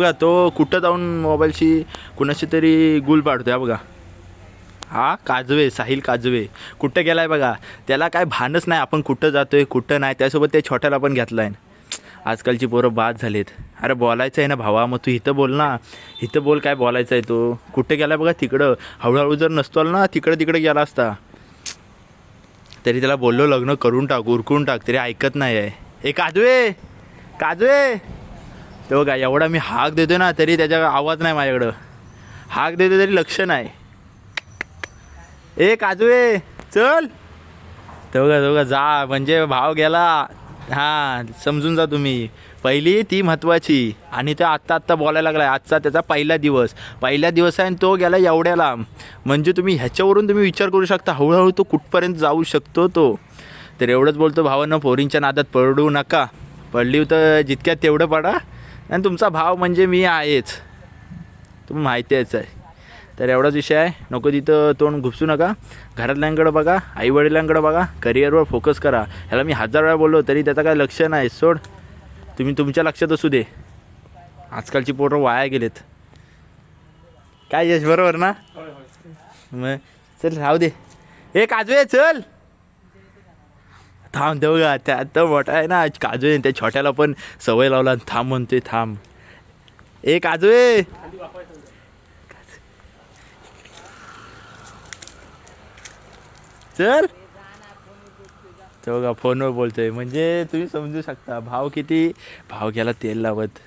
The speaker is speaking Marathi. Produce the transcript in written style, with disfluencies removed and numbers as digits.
बघा तो कुठं जाऊन मोबाईलशी कुणाशी तरी गुल पाडतोय बघा. हा काजवे, साहिल काजवे कुठं गेलाय बघा. त्याला काय भानच नाही आपण कुठं जातोय कुठं नाही. त्यासोबत त्या छोट्याला पण घेतलाय. आजकालची पोरं बाद झालेत. अरे बोलायचं आहे ना भावा, मग तू इथं बोल ना. इथं बोल काय बोलायचं आहे. तो कुठं गेला बघा तिकडं. हळूहळू जर नसतो आला ना तिकडे तिकडे गेला असता. तरी त्याला बोललो लग्न करून टाक, उरकून टाक, तरी ऐकत नाही आहे. ए काजवे, काजवे तो बघा एवढा मी हाक देतोय ना तरी त्याच्या आवाज नाही माझ्याकडं. हाक देतो तरी लक्ष नाही. ए काजवे चल. तो बघा जा, म्हणजे भाव गेला. हां समजून जा तुम्ही. पहिली ती महत्त्वाची. आणि तो आत्ता बोलायला लागला आहे. आजचा त्याचा पहिला दिवस आहे आणि तो गेला एवढ्या लांब. म्हणजे तुम्ही ह्याच्यावरून तुम्ही विचार करू शकता हळूहळू तो कुठपर्यंत जाऊ शकतो तो. तर एवढंच बोलतो भावांनो, पोरींच्या नादात पडू नका. पडली तर जितक्यात तेवढं पडा. आणि तुमचा भाव म्हणजे मी आहेच, तुम्ही माहितीच आहे. तर एवढाच विषय आहे. नको तिथं तोंड घुसू नका. घरातल्यांकडं बघा, आईवडिलांकडं बघा, करिअरवर फोकस करा. ह्याला मी 1000 वेळा बोललो तरी त्याचं काय लक्ष नाही. सोड, तुम्ही तुमच्या लक्षात असू दे. आजकालची पोरं वाया गेलेत. काय यश बरोबर ना. मग चल राहू दे. ए काजवे चल. थांब देऊ का त्या आता मोठा आहे ना काजवे. त्या छोट्याला पण सवय लावला. थांब म्हणतोय थांब. ए काजवे चल. तो बघा फोनवर बोलतोय. म्हणजे तुम्ही समजू शकता भाव किती. भाव गेला तेल लावत.